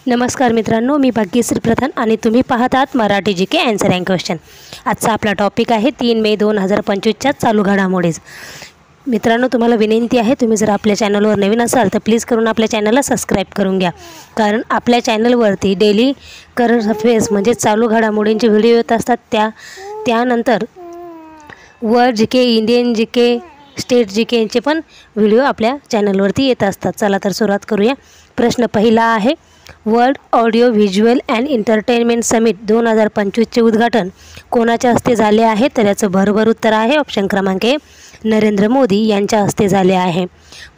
नमस्कार मित्रांनो, मी भाग्यश्री प्रधान आणि तुम्ही पाहत आहात मराठी जी के आन्सर अँड क्वेश्चन। आजचा आपला टॉपिक आहे 3 मे 2025च्या चालू घडामोडी। मित्रांनो, तुम्हाला विनंती आहे, तुम्ही जर आपल्या चॅनलवर नवीन असाल तर प्लीज करून आपल्या चॅनलला सबस्क्राइब करून घ्या, कारण आपल्या चॅनलवरती डेली करंट अफेअर्स म्हणजे चालू घडामोडींचे व्हिडिओ येत असतात। त्यानंतर वर्ल्ड जी के, इंडियन जी के, स्टेट जी केचे पण व्हिडिओ आपल्या चॅनलवरती येत असतात। चला तर सुरुवात करूया। प्रश्न पहिला आहे, world audio visual and entertainment summit 2025चे उद्घाटन कोणाच्या हस्ते झाले आहे? तर याचं बरोबर उत्तर आहे ऑप्शन क्रमांक ए, नरेंद्र मोदी यांच्या हस्ते झाले आहे।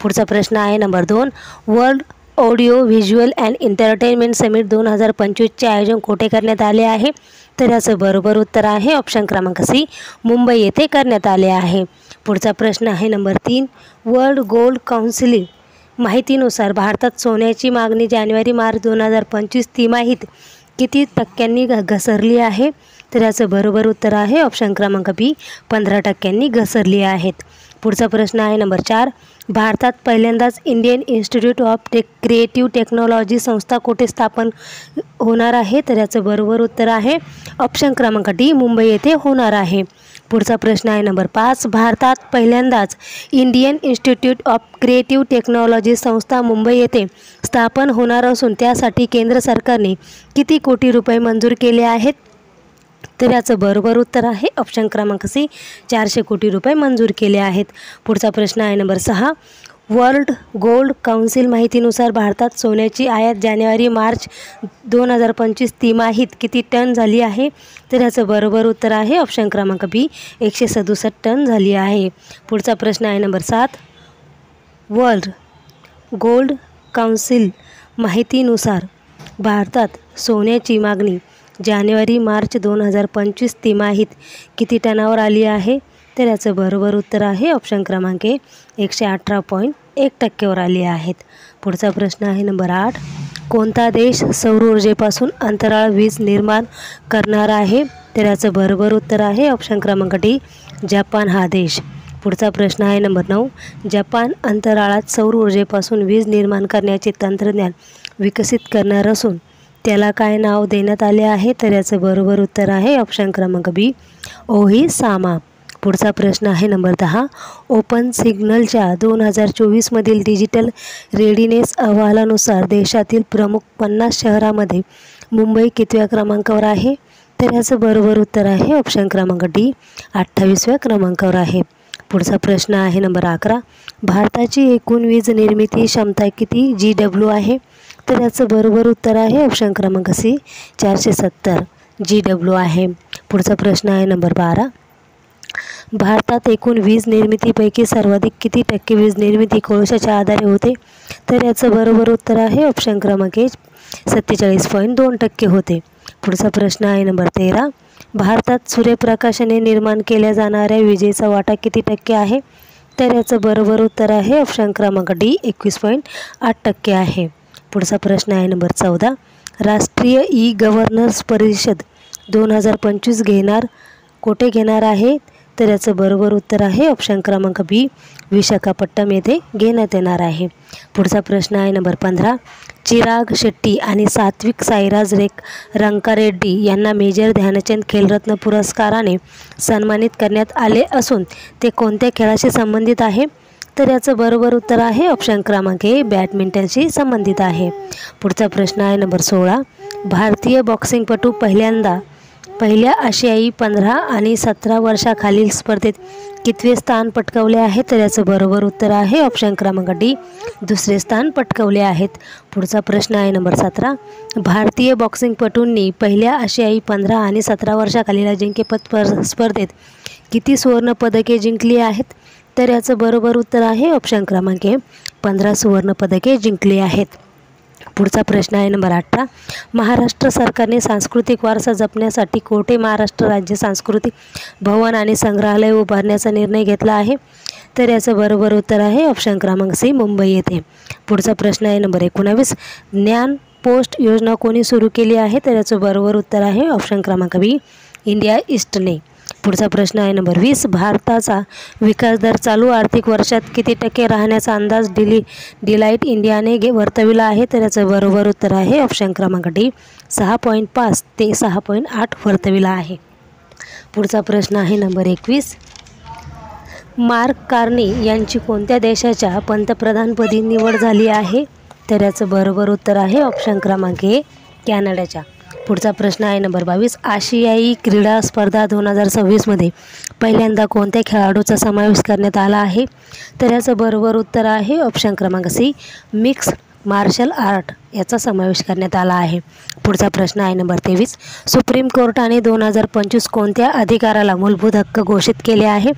पुढचा प्रश्न आहे number 2, world audio visual and entertainment summit 2025चे आयोजन कुठे करण्यात आले आहे? तर याचं बरोबर उत्तर आहे ऑप्शन क्रमांक सी, मुंबई येथे करण्यात आले आहे। पुढचा प्रश्न आहे नंबर 3, वर्ल्ड गोल्ड काउन्सिल माहितीनुसार भारतात सोन्याची मागणी जानेवारी-मार्च 2025 तिमाहीत किती टक्क्यांनी घसरली आहे? तर याचं बरोबर उत्तर आहे ऑप्शन क्रमांक बी, 15% घसरली आहेत। पुढचा प्रश्न आहे नंबर 4, भारतात पहिल्यांदाच Indian institute of creative technology संस्था कुठे स्थापन होणार आहे? तर याचं बरोबर उत्तर आहे ऑप्शन क्रमांक डी, मुंबई येथे होणार आहे। पुढचा प्रश्न आहे नंबर 5, भारतात पहिल्यांदाच Indian institute of creative technology संस्था मुंबई येथे स्थापन होणार असून त्यासाठी केंद्र सरकारने किती कोटी रुपये मंजूर केले आहेत? तर याचं बरोबर उत्तर आहे ऑप्शन क्रमांक सी, 400 कोटी रुपये मंजूर केले आहेत। पुढचा प्रश्न आहे नंबर 6, वर्ल्ड गोल्ड काउन्सिल माहितीनुसार भारतात सोन्याची आयात जानेवारी-मार्च 2025 तिमाहीत किती टन झाली आहे? तर याचं बरोबर उत्तर आहे ऑप्शन क्रमांक बी, 167 टन झाली आहे। पुढचा प्रश्न आहे नंबर 7, वर्ल्ड गोल्ड काउन्सिल माहितीनुसार भारतात सोन्याची मागणी जानेवारी-मार्च 2025 तिमाहीत किती टनावर आली आहे? तर याचं बरोबर उत्तर आहे ऑप्शन क्रमांक ए, 118.1% आली आहेत। पुढचा प्रश्न आहे नंबर 8, कोणता देश सौर ऊर्जेपासून अंतराळ वीज निर्माण करणार आहे? तर याचं बरोबर उत्तर आहे ऑप्शन क्रमांक डी, जपान हा देश। पुढचा प्रश्न आहे नंबर 9, जपान अंतराळात सौर ऊर्जेपासून वीज निर्माण करण्याचे तंत्रज्ञान विकसित करणार असून त्याला काय नाव देण्यात आले आहे? तर याचं बरोबर उत्तर आहे ऑप्शन क्रमांक बी, ओहिसामा। पुढचा प्रश्न आहे नंबर 10, ओपन सिग्नलच्या 2024मधील डिजिटल रेडिनेस अहवालानुसार देशातील प्रमुख 50 शहरामध्ये मुंबई कितव्या क्रमांकावर आहे? तर याचं बरोबर उत्तर आहे ऑप्शन क्रमांक डी, 28व्या क्रमांकावर आहे। पुढचा प्रश्न आहे नंबर 11, भारताची एकूण वीज निर्मिती क्षमता किती GW आहे? तर याचं बरोबर उत्तर आहे ऑप्शन क्रमांक सी, 470 GW आहे। पुढचा प्रश्न आहे नंबर 12, भारतात एकूण वीज निर्मितीपैकी सर्वाधिक किती टक्के वीज निर्मिती कोळशाच्या आधारे होते? तर याचं बरोबर उत्तर आहे ऑप्शन क्रमांक ए, 47.2% होते। पुढचा प्रश्न आहे नंबर 13, भारतात सूर्यप्रकाशाने निर्माण केल्या जाणाऱ्या विजेचा वाटा किती टक्के आहे? तर याचं बरोबर उत्तर आहे ऑप्शन क्रमांक डी, 21.8% आहे। पुढचा प्रश्न आहे नंबर 14, राष्ट्रीय ई-गव्हर्नन्स परिषद 2025 कुठे घेणार आहे? तर याचं बरोबर उत्तर आहे ऑप्शन क्रमांक बी, विशाखापट्टणम येथे घेण्यात येणार आहे। पुढचा प्रश्न आहे नंबर 15, चिराग शेट्टी आणि सात्विक साईराज रंकारेड्डी यांना मेजर ध्यानचंद खेलरत्न पुरस्काराने सन्मानित करण्यात आले असून ते कोणत्या खेळाशी संबंधित आहे? तर याचं बरोबर उत्तर आहे ऑप्शन क्रमांक ए, बॅडमिंटनशी संबंधित आहे। पुढचा प्रश्न आहे नंबर 16, भारतीय बॉक्सिंगपटू पहिल्या आशियाई 15 आणि 17 वर्षाखालील स्पर्धेत कितवे स्थान पटकावले आहे? तर याचं बरोबर उत्तर आहे ऑप्शन क्रमांक डी, 2रे स्थान पटकावले आहेत। पुढचा प्रश्न आहे नंबर 17, भारतीय बॉक्सिंगपटूंनी पहिल्या आशियाई 15 आणि 17 वर्षाखालील अजिंक्यपद स्पर्धेत किती सुवर्ण पदके जिंकली आहेत? तर याचं बरोबर उत्तर आहे ऑप्शन क्रमांक ए, 15 सुवर्ण पदके जिंकली आहेत। पुढचा प्रश्न आहे नंबर 18, महाराष्ट्र सरकारने सांस्कृतिक वारसा जपण्यासाठी कोठे महाराष्ट्र राज्य सांस्कृतिक भवन आणि संग्रहालय उभारण्याचा निर्णय घेतला आहे? तर याचं बरोबर उत्तर आहे ऑप्शन क्रमांक सी, मुंबई येथे। पुढचा प्रश्न आहे नंबर 19, ज्ञान पोस्ट योजना कोणी सुरू केली आहे? तर याचं बरोबर उत्तर आहे ऑप्शन क्रमांक बी, इंडिया ईस्टने। पुढचा प्रश्न आहे नंबर 20. भारताचा विकास दर चालू आर्थिक वर्षात किती टक्के राहण्याचा अंदाज डिलाइट इंडियाने वर्तविला आहे? तर याचं बरोबर उत्तर आहे ऑप्शन क्रमांक डी, 6.5 ते 6.8 वर्तविला आहे. पुढचा प्रश्न आहे नंबर 21. मार्क कार्नी यांची कोणत्या देशाच्या पंतप्रधानपदी निवड झाली आहे? तर याचं बरोबर उत्तर आहे ऑप्शन क्रमांक ए, कॅनडाच्या. पुढचा प्रश्न आहे नंबर 22. आशियाई क्रीडा स्पर्धा 2026मध्ये पहिल्यांदा कोणत्या खेळाडूचा समावेश करण्यात आला आहे? तर याचं बरोबर उत्तर आहे ऑप्शन क्रमांक सी, मिक्स मार्शल आर्ट याचा समावेश करण्यात आला आहे. पुढचा प्रश्न आहे नंबर 23. सुप्रीम कोर्टाने 2025 कोणत्या अधिकाराला मूलभूत हक्क घोषित केले आहे?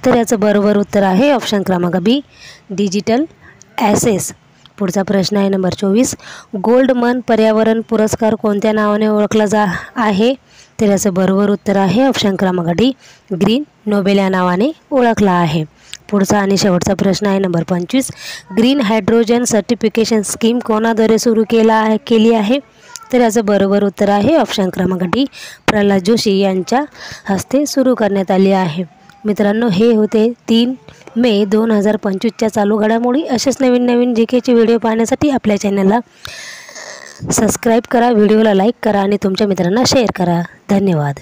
तर याचं बरोबर उत्तर आहे ऑप्शन क्रमांक बी, डिजिटल ॲसेस. पुढचा प्रश्न आहे नंबर 24. गोल्डमन पर्यावरण पुरस्कार कोणत्या नावाने ओळखला आहे? तर याचं बरोबर उत्तर आहे ऑप्शन क्रमांक डी, ग्रीन नोबेल या नावाने ओळखला आहे. पुढचा आणि शेवटचा प्रश्न आहे number 25. Green hydrogen certification scheme कोणाद्वारे सुरू केली आहे? तर याचं बरोबर उत्तर आहे ऑप्शन क्रमांक डी, प्रल्हाद जोशी यांच्या हस्ते सुरू करण्यात आली आहे. मित्रांनो, हे होते 3 मे 2025च्या चालू घडामोडी. असेच नवीन जीकेचे व्हिडिओ पाहण्यासाठी आपल्या चॅनलला सबस्क्राईब करा, व्हिडिओला लाईक करा आणि तुमच्या मित्रांना शेअर करा. धन्यवाद.